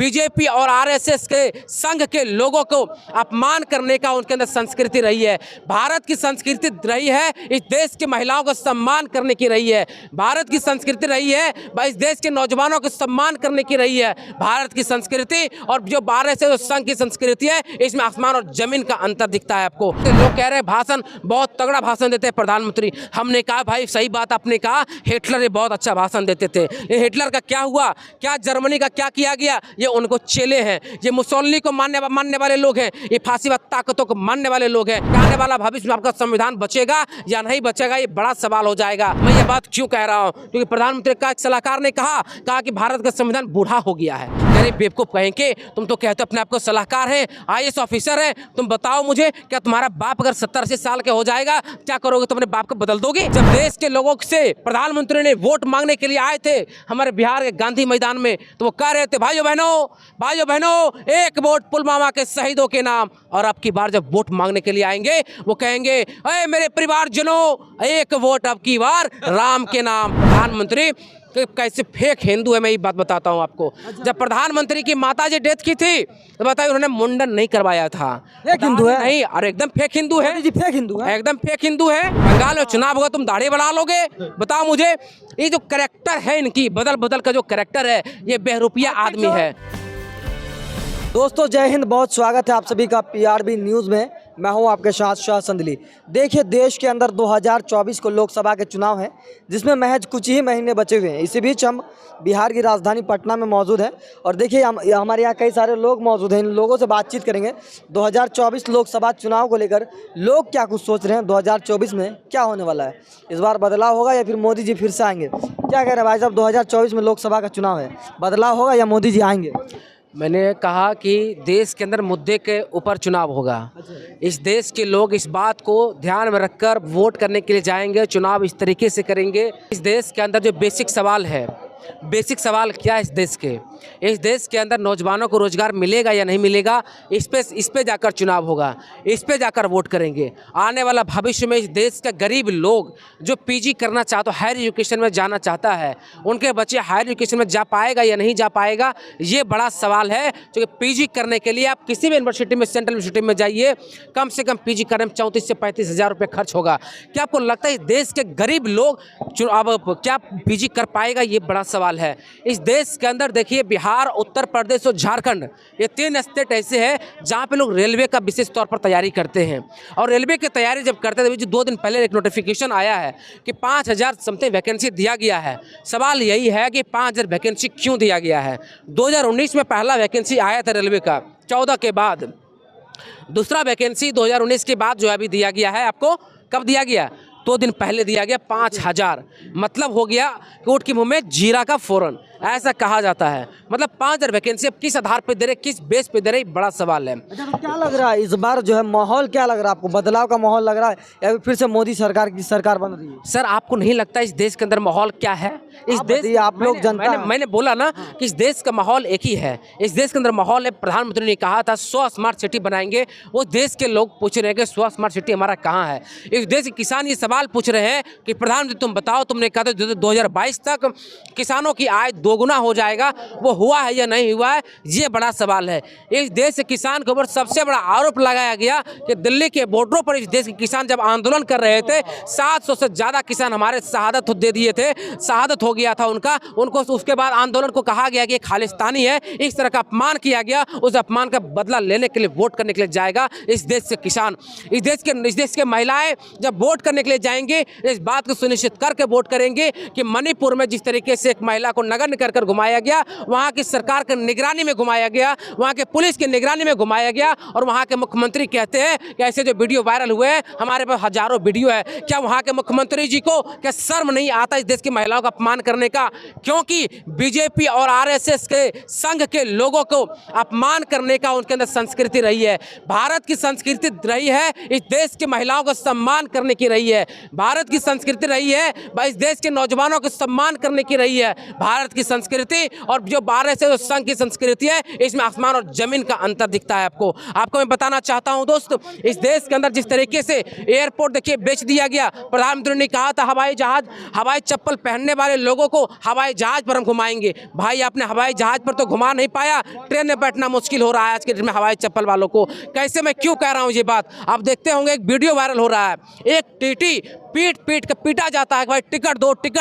BJP और RSS के संघ के लोगों को अपमान करने का उनके अंदर संस्कृति रही है। भारत की संस्कृति रही है इस देश की महिलाओं को सम्मान करने की रही है। भारत की संस्कृति रही है इस देश के नौजवानों को सम्मान करने की रही है। भारत की संस्कृति और जो आरएसएस संघ की संस्कृति है, इसमें आसमान और जमीन का अंतर दिखता है आपको। लोग कह रहे हैं भाषण बहुत तगड़ा भाषण देते हैं प्रधानमंत्री। हमने कहा भाई सही बात आपने कहा, हिटलर बहुत अच्छा भाषण देते थे। हिटलर का क्या हुआ, क्या जर्मनी का क्या किया गया, ये उनको चेले हैं। ये मुसोलिनी को मानने वाले लोग हैं, ये फांसीवाद ताकतों को मानने वाले लोग हैं। आने वाला भविष्य में आपका संविधान बचेगा या नहीं बचेगा, ये बड़ा सवाल हो जाएगा। मैं ये बात क्यों कह रहा हूँ, क्योंकि प्रधानमंत्री का एक सलाहकार ने कहा कि भारत का संविधान बूढ़ा हो गया है। अरे बेवकूफ कहेंगे, तुम तो कहते हो अपने आप को सलाहकार है, आईएएस ऑफिसर है। तुम बताओ मुझे, क्या तुम्हारा बाप अगर 70-80 साल के हो जाएगा, क्या करोगे? तुम अपने बाप को बदल दोगे? जब देश के लोगों से प्रधानमंत्री ने वोट मांगने के लिए आए थे हमारे बिहार के गांधी मैदान में, तो वो कह रहे थे भाइयों बहनों एक वोट पुलवामा के शहीदों के नाम। और अब की बार जब वोट मांगने के लिए आएंगे वो कहेंगे अरे मेरे परिवारजनों एक वोट अब की बार राम के नाम। प्रधानमंत्री कैसे फेक हिंदू है, मैं ये बात बताता हूँ आपको। जब प्रधानमंत्री की माताजी डेथ की थी तो बताइए उन्होंने मुंडन नहीं करवाया था। फेक हिंदू है? नहीं, अरे एकदम फेक हिंदू है जी, फेक हिंदू है, एकदम फेक हिंदू है। बंगाल में चुनाव होगा, तुम दाढ़ी बढ़ा लोगे? बताओ मुझे। ये जो कैरेक्टर है इनकी, बदल का जो कैरेक्टर है, ये बेरुपया आदमी है। दोस्तों जय हिंद, बहुत स्वागत है आप सभी का पीआरबी न्यूज़ में। मैं हूं आपके साथ शाह संदली। देखिए देश के अंदर 2024 को लोकसभा के चुनाव हैं, जिसमें महज कुछ ही महीने बचे हुए हैं। इसी बीच हम बिहार की राजधानी पटना में मौजूद हैं और देखिए हमारे यहाँ कई सारे लोग मौजूद हैं। इन लोगों से बातचीत करेंगे 2024 लोकसभा चुनाव को लेकर लोग क्या कुछ सोच रहे हैं, 2024 में क्या होने वाला है, इस बार बदलाव होगा या फिर मोदी जी फिर से आएंगे। क्या कह रहे हैं भाई साहब, 2024 में लोकसभा का चुनाव है, बदलाव होगा या मोदी जी आएंगे? मैंने कहा कि देश के अंदर मुद्दे के ऊपर चुनाव होगा। इस देश के लोग इस बात को ध्यान में रखकर वोट करने के लिए जाएंगे, चुनाव इस तरीके से करेंगे। इस देश के अंदर जो बेसिक सवाल है, बेसिक सवाल क्या है इस देश के अंदर नौजवानों को रोजगार मिलेगा या नहीं मिलेगा, इस पे जाकर चुनाव होगा, इस पे जाकर वोट करेंगे। आने वाला भविष्य में इस देश का गरीब लोग जो पीजी करना चाहता, हायर एजुकेशन में जाना चाहता है, उनके बच्चे हायर एजुकेशन में जा पाएगा या नहीं जा पाएगा, ये बड़ा सवाल है। क्योंकि पीजी करने के लिए आप किसी भी यूनिवर्सिटी में, सेंट्रल यूनिवर्सिटी में जाइए, कम से कम पीजी करने में 34 से 35 हज़ार रुपये खर्च होगा। क्या आपको लगता है इस देश के गरीब लोग अब क्या पीजी कर पाएगा? ये बड़ा सवाल है। इस देश के अंदर देखिए बिहार, उत्तर प्रदेश और झारखंड, ये 3 स्टेट ऐसे हैं जहां पे लोग रेलवे का विशेष तौर पर तैयारी करते हैं। और रेलवे की तैयारी जब करते थे, 2 दिन पहले एक नोटिफिकेशन आया है कि 5000 समथिंग वैकेंसी दिया गया है। सवाल यही है कि 5000 वैकेंसी क्यों दिया गया है? 2019 में पहला वैकेंसी आया था रेलवे का 14 के बाद, दूसरा वैकेंसी 2019 के बाद जो अभी दिया गया है। आपको कब दिया गया? 2 दिन पहले दिया गया 5000। मतलब हो गया कोर्ट के मुंह में जीरा का फोरन, ऐसा कहा जाता है। मतलब 5000 वैकेंसी अब किस आधार पे दे रहे, किस बेस पे दे रहे, बड़ा सवाल है। अच्छा, तो क्या लग रहा है इस बार जो है माहौल क्या लग रहा है आपको? बदलाव का माहौल लग रहा है या फिर से मोदी सरकार की सरकार बन रही है? सर आपको नहीं लगता इस देश के अंदर माहौल क्या है? इस देश आप लोग जनता, मैंने बोला ना कि इस देश का माहौल एक ही है। इस देश के अंदर माहौल है, प्रधानमंत्री ने कहा था 100 स्मार्ट सिटी बनाएंगे। वो देश के लोग पूछ रहे हैं कि 100 स्मार्ट सिटी हमारा कहाँ है? इस देश के किसान ये सवाल पूछ रहे हैं कि प्रधानमंत्री तुम बताओ, तुमने कहा था 2022 तक किसानों की आय 2 गुना हो जाएगा, वो हुआ है या नहीं हुआ है? ये बड़ा सवाल है। इस देश के किसान के ऊपर सबसे बड़ा आरोप लगाया गया कि दिल्ली के बॉर्डरों पर इस देश के किसान जब आंदोलन कर रहे थे, 700 से ज़्यादा किसान हमारे शहादत दे दिए थे, शहादत हो गया था उनको। उसके बाद आंदोलन को कहा गया कि खालिस्तानी है, इस तरह का अपमान किया गया। उस अपमान का बदला लेने के लिए वोट करने के लिए जाएगा इस देश से किसान। इस देश के महिलाएं जब वोट करने के लिए जाएंगे, इस बात को सुनिश्चित करके वोट करेंगे कि मणिपुर में जिस तरीके से एक महिला को नगर निकाल कर घुमाया गया, वहां की सरकार की निगरानी में घुमाया गया, वहां के पुलिस की निगरानी में घुमाया गया, और वहां के मुख्यमंत्री कहते हैं कि ऐसे जो वीडियो वायरल हुए हैं, हमारे पास हजारों वीडियो है। क्या वहां के मुख्यमंत्री जी को क्या शर्म नहीं आता इस देश की महिलाओं का अपमान करने का? क्योंकि बीजेपी और आरएसएस के संघ के लोगों को अपमान करने का उनके अंदर संस्कृति रही है। भारत की संस्कृति रही है इस देश की महिलाओं को सम्मान करने की रही है। भारत की संस्कृति रही है इस देश के नौजवानों को सम्मान करने की रही है। भारत की संस्कृति और जो RSS संघ की संस्कृति है, इसमें आसमान और जमीन का अंतर दिखता है। आपको मैं बताना चाहता हूं दोस्त, इस देश के अंदर जिस तरीके से एयरपोर्ट देखिए बेच दिया गया। प्रधानमंत्री ने कहा था हवाई चप्पल पहनने वाले लोगों को हवाई जहाज पर हम घुमाएंगे। भाई आपने हवाई जहाज पर तो घुमा नहीं पाया, ट्रेन में बैठना मुश्किल हो रहा है आज के दिन में हवाई चप्पल वालों को। कैसे, मैं क्यों कह रहा हूं ये बात, आप देखते होंगे एक वीडियो वायरल हो रहा है, एक टीटी पीट के पीटा जाता है कि भाई टिकट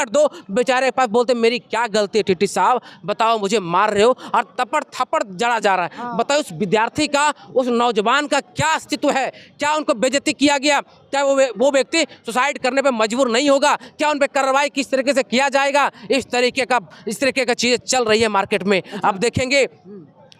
दो। बेचारे के पास बोलते मेरी क्या गलती है टीटी साहब, बताओ मुझे मार रहे हो, और तपड़ थप्पड़ जड़ा जा रहा है। बताओ उस विद्यार्थी का, उस नौजवान का क्या अस्तित्व है? क्या उनको बेइज्जती किया गया? क्या वो व्यक्ति सुसाइड करने पे मजबूर नहीं होगा? क्या उन पर कार्रवाई किस तरीके से किया जाएगा? इस तरीके का चीज़ें चल रही है मार्केट में। अब देखेंगे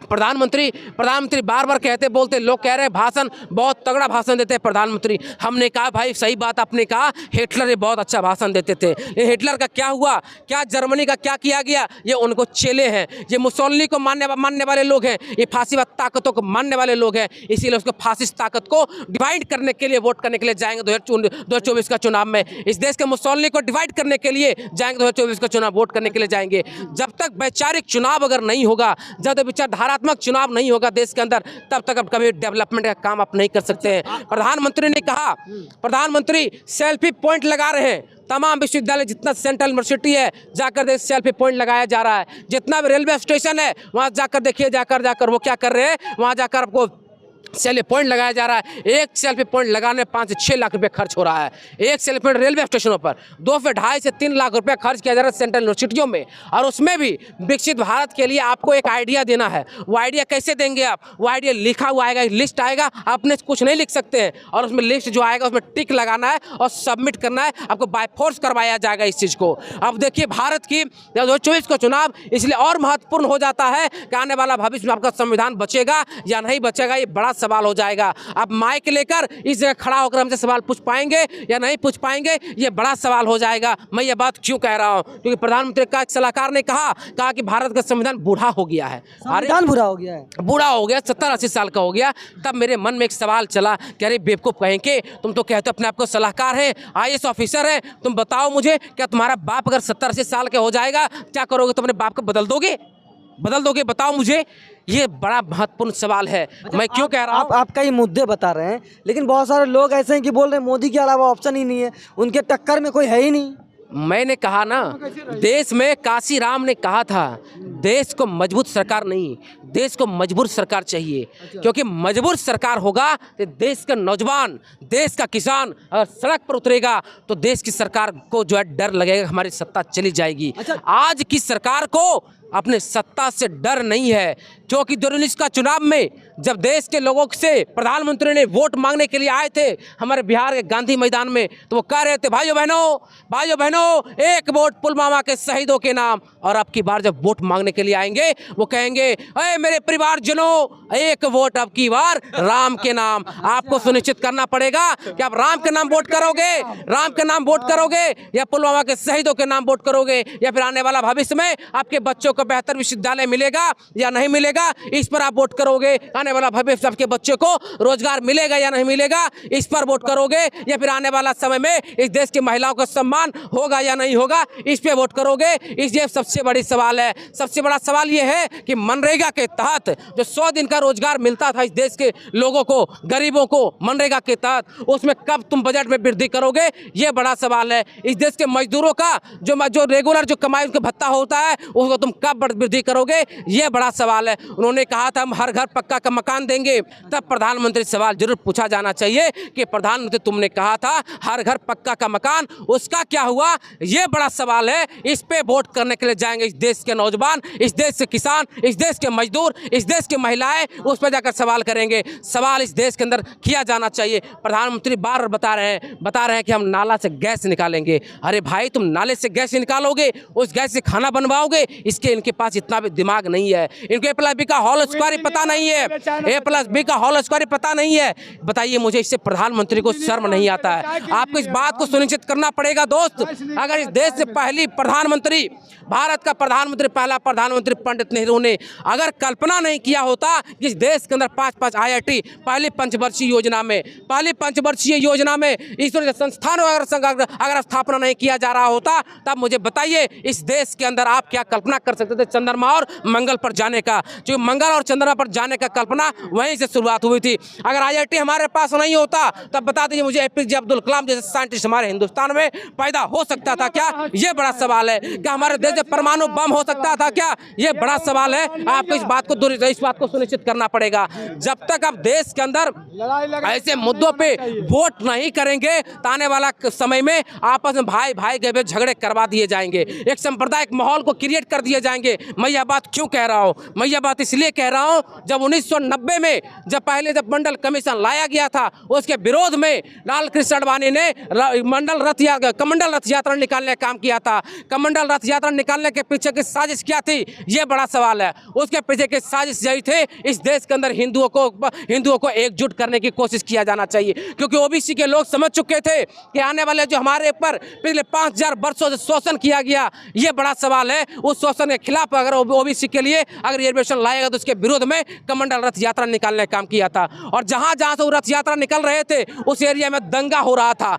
प्रधानमंत्री बार कहते बोलते, लोग कह रहे हैं भाषण बहुत तगड़ा भाषण देते हैं प्रधानमंत्री। हमने कहा भाई सही बात आपने कहा, हिटलर ये बहुत अच्छा भाषण देते थे। ये हिटलर का क्या हुआ? क्या जर्मनी का क्या किया गया? ये उनको चेले हैं, ये मुसोलिनी को मानने वाले लोग हैं, ये फासीवाद ताकतों को मानने वाले लोग हैं। इसीलिए उसको फासिस्ट ताकत को डिवाइड करने के लिए वोट करने के लिए जाएंगे 2024 का चुनाव में। इस देश के मुसोलिनी को डिवाइड करने के लिए जाएंगे 2024 का चुनाव वोट करने के लिए जाएंगे। जब तक वैचारिक चुनाव अगर नहीं होगा, जब तक विचारधारात्मक चुनाव नहीं होगा देश के अंदर, तब तक अब कभी डेवलपमेंट का काम आप नहीं कर सकते हैं। प्रधानमंत्री ने कहा, प्रधानमंत्री सेल्फी पॉइंट लगा रहे हैं। तमाम विश्वविद्यालय, जितना सेंट्रल यूनिवर्सिटी है, जाकर देख सेल्फी पॉइंट लगाया जा रहा है। जितना भी रेलवे स्टेशन है वहाँ जाकर देखिए, जाकर वो क्या कर रहे हैं, वहाँ जाकर आपको सेल्फी पॉइंट लगाया जा रहा है। एक सेल्फी पॉइंट लगाने में 5 से 6 लाख रुपए खर्च हो रहा है। एक सेल्फी पॉइंट रेलवे स्टेशनों पर 2 से 2.5 से 3 लाख रुपए खर्च किया जा रहा है सेंट्रल यूनिवर्सिटियों में। और उसमें भी विकसित भारत के लिए आपको एक आइडिया देना है। वो आइडिया कैसे देंगे आप? वो आइडिया लिखा हुआ आएगा, लिस्ट आएगा, आपने कुछ नहीं लिख सकते हैं, और उसमें लिस्ट जो आएगा उसमें टिक लगाना है और सबमिट करना है। आपको बाय फोर्स करवाया जाएगा इस चीज़ को। अब देखिए भारत की 2024 का चुनाव इसलिए और महत्वपूर्ण हो जाता है कि आने वाला भविष्य में आपका संविधान बचेगा या नहीं बचेगा, ये बड़ा सवाल हो जाएगा। आप माइक लेकर इस जगह खड़ा होकर हमसे सवाल पूछ पाएंगे या नहीं पूछ पाएंगे, ये बड़ा सवाल हो जाएगा। मैं ये बात क्यों कह रहा हूं? क्योंकि प्रधानमंत्री का एक सलाहकार ने कहा कि भारत का संविधान बूढ़ा हो गया है। संविधान बूढ़ा हो गया है, 70-80 साल का हो गया। तब मेरे मन में एक सवाल चला कि अरे बेवकूफ कहेंगे, तुम तो कहते हो अपने आप को सलाहकार है, IAS ऑफिसर है, तुम बताओ मुझे, क्या तुम्हारा बाप अगर 70-80 साल का हो जाएगा, क्या करोगे? तुम अपने बाप को बदल दोगे? बताओ मुझे। ये बड़ा महत्वपूर्ण सवाल है। मैं क्यों कह रहा हूँ? आप कई मुद्दे बता रहे हैं, लेकिन बहुत सारे लोग ऐसे हैं कि बोल रहे हैं मोदी के अलावा ऑप्शन ही नहीं है, उनके टक्कर में कोई है ही नहीं। मैंने कहा ना, देश में काशी राम ने कहा था, देश को मजबूत सरकार नहीं, देश को मजबूर सरकार चाहिए। क्योंकि मजबूर सरकार होगा तो देश का नौजवान, देश का किसान अगर सड़क पर उतरेगा तो देश की सरकार को जो है डर लगेगा, हमारी सत्ता चली जाएगी। आज की सरकार को अपने सत्ता से डर नहीं है, क्योंकि 2019 का चुनाव में जब देश के लोगों से प्रधानमंत्री ने वोट मांगने के लिए आए थे हमारे बिहार के गांधी मैदान में, तो वो कह रहे थे भाइयों बहनों एक वोट पुलवामा के शहीदों के नाम। और अब की बार जब वोट मांगने के लिए आएंगे वो कहेंगे, अरे मेरे परिवारजनों, एक वोट अब की बार राम के नाम। आपको सुनिश्चित करना पड़ेगा कि आप राम के नाम वोट करोगे या पुलवामा के शहीदों के नाम वोट करोगे, या फिर आने वाला भविष्य में आपके बच्चों को बेहतर विश्वविद्यालय मिलेगा या नहीं मिलेगा, इस पर आप वोट करोगे। आने वाला भविष्य आपके बच्चों को रोजगार मिलेगा या नहीं मिलेगा, इस पर वोट करोगे। या फिर आने वाला समय में इस देश की महिलाओं का सम्मान होगा या नहीं होगा, इस पे वोट करोगे। ये सबसे बड़ी सवाल है। सबसे बड़ा सवाल ये है कि मनरेगा के तहत जो 100 दिन का रोजगार मिलता था इस देश के लोगों को, गरीबों को, मनरेगा के तहत, उसमें कब तुम बजट में वृद्धि करोगे, ये बड़ा सवाल है। इस देश के मजदूरों का जो रेगुलर जो कमाई उनका भत्ता होता है उसको तुम कब वृद्धि करोगे, ये बड़ा सवाल है। उन्होंने कहा था हम हर घर पक्का का मकान देंगे, तब प्रधानमंत्री सवाल जरूर पूछा जाना चाहिए कि प्रधानमंत्री तुमने कहा था हर घर पक्का का मकान, उसका क्या हुआ, ये बड़ा सवाल है। इस पे वोट करने के लिए जाएंगे इस देश के नौजवान, इस देश के किसान, इस देश के मजदूर, इस देश की महिलाएं, उस पर जाकर सवाल करेंगे। सवाल इस देश के अंदर किया जाना चाहिए। प्रधानमंत्री बार बता रहे हैं कि हम नाला से गैस निकालेंगे। अरे भाई, तुम नाले से गैस निकालोगे, उस गैस से खाना बनवाओगे, इसके इनके पास इतना भी दिमाग नहीं है। इनको A+B का होल स्क्वायर पता नहीं है, A+B का होल स्क्वायर पता नहीं है। बताइए मुझे, इससे प्रधानमंत्री को शर्म नहीं आता है? आपको इस बात को सुनिश्चित करना पड़ेगा दोस्त। अगर इस देश से पहली प्रधानमंत्री, भारत का प्रधानमंत्री, पहला प्रधानमंत्री पंडित नेहरू ने अगर कल्पना नहीं किया होता कि इस देश के अंदर 5-5 IIT पहली पंचवर्षीय योजना में इस तरह के संस्थानों अगर स्थापना नहीं किया जा रहा होता, तब मुझे बताइए इस देश के अंदर आप क्या कल्पना कर सकते थे चंद्रमा और मंगल पर जाने का। जो मंगल और चंद्रमा पर जाने का कल्पना वहीं से शुरुआत हुई थी। अगर IIT हमारे पास नहीं होता तब बता दीजिए मुझे APJ अब्दुल कलाम जैसे साइंटिस्ट हमारे हिंदुस्तान में पैदा हो सकता था क्या? ये बड़ा सवाल है। क्या हमारे देश में परमाणु बम हो सकता था क्या? ये बड़ा सवाल है। आपको इस बात को सुनिश्चित करना पड़ेगा। जब तक आप देश के अंदर ऐसे मुद्दों पे वोट नहीं करेंगे तो आने वाला समय में आपस में भाई भाई के बीच झगड़े करवा दिए जाएंगे, एक सांप्रदायिक माहौल को क्रिएट कर दिए जाएंगे। मैं यह बात क्यों कह रहा हूँ? मैं यह बात इसलिए कह रहा हूँ, जब 1990 में जब मंडल कमीशन लाया गया था, उसके विरोध में लाल कृष्ण आडवाणी ने कमंडल रथ यात्रा निकालने का काम किया था। कमंडल रथ यात्रा निकालने के पीछे की साजिश क्या थी, ये बड़ा सवाल है। उसके पीछे की साजिश यही थे, इस देश के अंदर हिंदुओं को एकजुट करने की कोशिश किया जाना चाहिए, क्योंकि OBC के लोग समझ चुके थे कि आने वाले जो हमारे ऊपर पिछले 5000 वर्षों से शोषण किया गया, ये बड़ा सवाल है। उस शोषण के खिलाफ अगर OBC के लिए अगर रिजर्वेशन लाएगा तो उसके विरोध में कमंडल रथ यात्रा निकालने का काम किया था। और जहां जहां से वो रथ यात्रा निकल रहे थे उस एरिया में दंगा हो रहा था,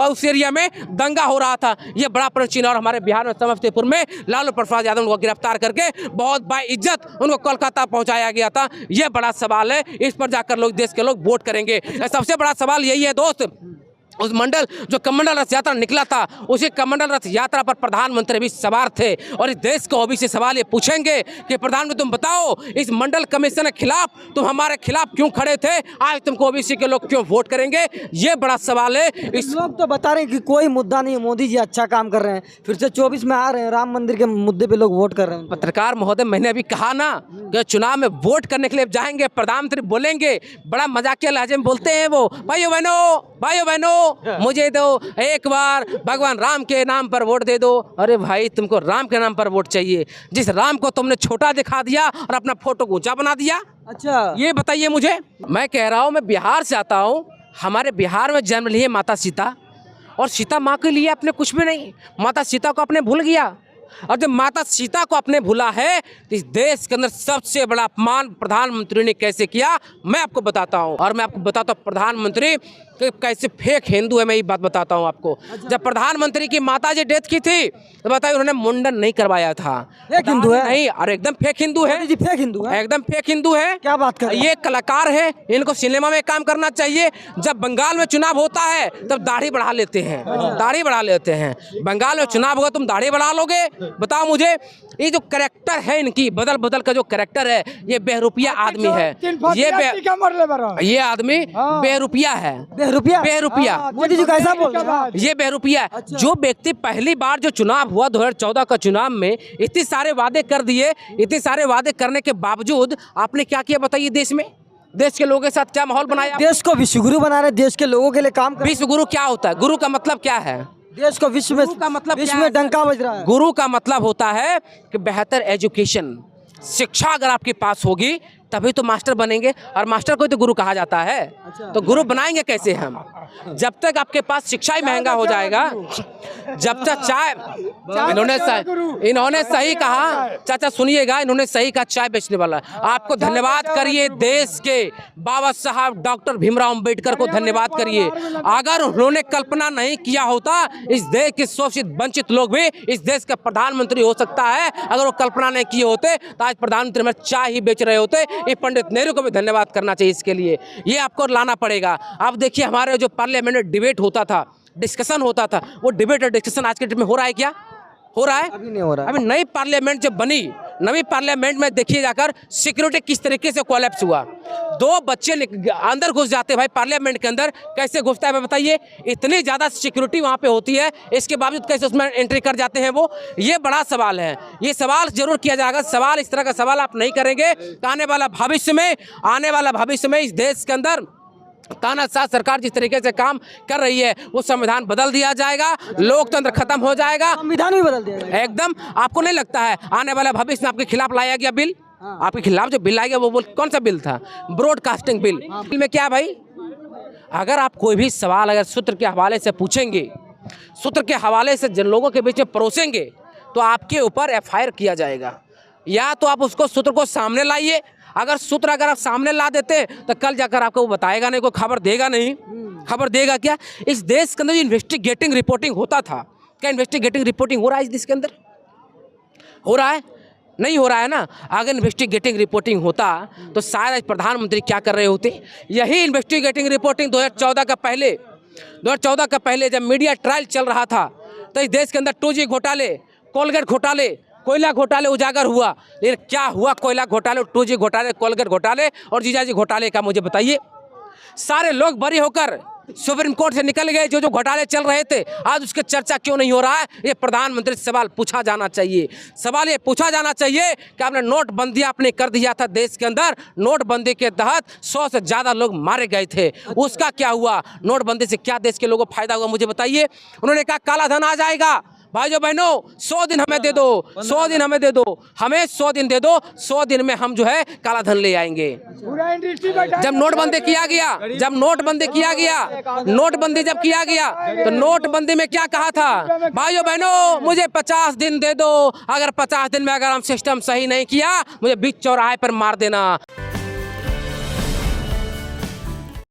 उस एरिया में दंगा हो रहा था। ये बड़ा प्राचीन। और हमारे बिहार में समस्तीपुर में लालू प्रसाद यादव को गिरफ्तार करके बहुत बाइज्जत उनको कोलकाता पहुंचाया गया था। ये बड़ा सवाल है, इस पर जाकर लोग देश के लोग वोट करेंगे। सबसे बड़ा सवाल यही है दोस्त, उस जो कमंडल रथ यात्रा निकला था, उसी कमंडल रथ यात्रा पर प्रधानमंत्री भी सवार थे। और इस देश को OBC सवाल ये पूछेंगे कि प्रधानमंत्री तुम बताओ, इस मंडल कमीशन के खिलाफ तुम हमारे खिलाफ क्यों खड़े थे, आज तुमको OBC के लोग क्यों वोट करेंगे? ये बड़ा सवाल है। इस लोग तो बता रहे हैं कि कोई मुद्दा नहीं है, मोदी जी अच्छा काम कर रहे हैं, फिर से 24 में आ रहे हैं, राम मंदिर के मुद्दे पे लोग वोट कर रहे हैं। पत्रकार महोदय, मैंने अभी कहा ना कि चुनाव में वोट करने के लिए जाएंगे, प्रधानमंत्री बोलेंगे, बड़ा मजाकिया लहजे में बोलते हैं वो, भाइयों बहनों मुझे दो एक बार, भगवान राम के नाम पर वोट दे दो। अरे भाई, तुमको राम के नाम पर वोट चाहिए, जिस राम को तुमने छोटा दिखा दिया और अपना फोटो ऊंचा बना दिया। अच्छा, ये बताइए मुझे। मैं कह रहा हूँ, मैं बिहार से आता हूँ, हमारे बिहार में जन्म ली है माता सीता, और सीता माँ के लिए अपने कुछ भी नहीं, माता सीता को अपने भूल गया। और जब माता सीता को अपने भूला है तो इस देश के अंदर सबसे बड़ा अपमान प्रधानमंत्री ने कैसे किया, मैं आपको बताता हूँ। और मैं आपको बताता हूँ प्रधानमंत्री कैसे फेक हिंदू है, मैं ये बात बताता हूँ आपको। अच्छा। जब प्रधानमंत्री की माता जी डेथ की थी तो बताइए उन्होंने मुंडन नहीं करवाया था। फेक हिंदू है? नहीं, अरे एकदम फेक हिंदू है जी, फेक हिंदू है, एकदम फेक हिंदू है। क्या बात कर रहे हैं? ये कलाकार है, इनको सिनेमा में काम करना चाहिए। जब बंगाल में चुनाव होता है तब दाढ़ी बढ़ा लेते हैं, दाढ़ी बढ़ा लेते हैं। बंगाल में चुनाव होगा, तुम दाढ़ी बढ़ा लोगे? बताओ मुझे। ये जो कैरेक्टर है इनकी, बदल बदल का जो कैरेक्टर है, ये बेरुपया आदमी है। ये आदमी बेरुपया है, बेरुपया। मोदी जी कैसा बोल रहे हैं? ये बेरुपया है। अच्छा। जो व्यक्ति पहली बार जो चुनाव हुआ 2014 का चुनाव में इतने सारे वादे कर दिए, इतने सारे वादे करने के बावजूद आपने क्या किया बताइए? देश के लोगों के साथ क्या माहौल बनाया? देश को विश्वगुरु बना रहे, देश के लोगों के लिए काम कर। विश्वगुरु क्या होता है? गुरु का मतलब क्या है? देश को विश्व का मतलब, विश्व में डंका बज रहा है। गुरु का मतलब होता है कि बेहतर एजुकेशन, शिक्षा अगर आपके पास होगी तभी तो मास्टर बनेंगे, और मास्टर को तो गुरु कहा जाता है। अच्छा। तो गुरु बनाएंगे कैसे हम? जब तक आपके पास शिक्षा ही महंगा हो जाएगा, जब तक चाय, इन्होंने सही कहा, चाचा सुनिएगा, इन्होंने सही कहा, चाय बेचने वाला। आपको धन्यवाद करिए देश के बाबा साहब डॉक्टर भीमराव अंबेडकर को धन्यवाद करिए। अगर उन्होंने कल्पना नहीं किया होता इस देश के शोषित वंचित लोग भी इस देश का प्रधानमंत्री हो सकता है। अगर वो कल्पना नहीं किए होते तो आज प्रधानमंत्री में चाय ही बेच रहे होते। ये पंडित नेहरू को भी धन्यवाद करना चाहिए इसके लिए। ये आपको लाना पड़ेगा। अब देखिए, हमारे जो पार्लियामेंट में डिबेट होता था, डिस्कशन होता था, वो डिबेट और डिस्कशन आज के डेट में हो रहा है क्या? हो रहा है? अभी नहीं हो रहा है। अभी नई पार्लियामेंट जब बनी, नवी पार्लियामेंट में देखिए जाकर सिक्योरिटी किस तरीके से कोलैप्स हुआ। 2 बच्चे अंदर घुस जाते भाई पार्लियामेंट के अंदर, कैसे घुसता है बताइए? इतनी ज़्यादा सिक्योरिटी वहाँ पे होती है, इसके बावजूद कैसे उसमें एंट्री कर जाते हैं वो? ये बड़ा सवाल है। ये सवाल जरूर किया जाएगा। सवाल इस तरह का सवाल आप नहीं करेंगे, आने वाला भविष्य में इस देश के अंदर तानाशाह सरकार जिस तरीके से काम कर रही है, वो संविधान बदल दिया जाएगा, लोकतंत्र खत्म हो जाएगा, संविधान भी बदल दिया जाएगा एकदम। आपको नहीं लगता है आने वाला भविष्य में आपके खिलाफ लाया गया बिल? आपके खिलाफ जो बिल आएगा वो कौन सा बिल था? Broadcasting bill. बिल में क्या भाई, अगर आप कोई भी सवाल अगर सूत्र के हवाले से पूछेंगे, सूत्र के हवाले से जिन लोगों के बीच में परोसेंगे, तो आपके ऊपर FIR किया जाएगा। या तो आप उसको सूत्र को सामने लाइए। अगर सूत्र अगर आप सामने ला देते तो कल जाकर आपको वो बताएगा नहीं, कोई खबर देगा नहीं। खबर देगा क्या? इस देश के अंदर जो इन्वेस्टिगेटिंग रिपोर्टिंग होता था, क्या इन्वेस्टिगेटिंग रिपोर्टिंग हो रहा है इस देश के अंदर? हो रहा है? नहीं हो रहा है ना। अगर इन्वेस्टिगेटिंग रिपोर्टिंग होता तो शायद आज प्रधानमंत्री क्या कर रहे होते। यही इन्वेस्टिगेटिंग रिपोर्टिंग 2014 का पहले जब मीडिया ट्रायल चल रहा था तो इस देश के अंदर 2G घोटाले, कोलगेट घोटाले, कोयला घोटाले उजागर हुआ। लेकिन क्या हुआ कोयला घोटाले, 2G घोटाले, कोलगेट घोटाले और जीजाजी घोटाले का मुझे बताइए। सारे लोग बरी होकर सुप्रीम कोर्ट से निकल गए। जो घोटाले चल रहे थे आज उसकी चर्चा क्यों नहीं हो रहा है? ये प्रधानमंत्री से सवाल पूछा जाना चाहिए। सवाल ये पूछा जाना चाहिए कि आपने नोटबंदी आपने कर दिया था देश के अंदर। नोटबंदी के तहत 100 से ज़्यादा लोग मारे गए थे। उसका क्या हुआ? नोटबंदी से क्या देश के लोगों को फायदा हुआ मुझे बताइए। उन्होंने कहा काला धन आ जाएगा। भाइयों बहनों 100 दिन हमें दे दो, 100 दिन हमें दे दो, हमें 100 दिन दे दो, 100 दिन में हम जो है काला धन ले आएंगे। जब नोटबंदी किया गया, नोटबंदी जब किया गया तो नोटबंदी में क्या कहा था? भाइयों बहनों मुझे 50 दिन दे दो, अगर 50 दिन में अगर हम सिस्टम सही नहीं किया मुझे बीच चौराहे पर मार देना।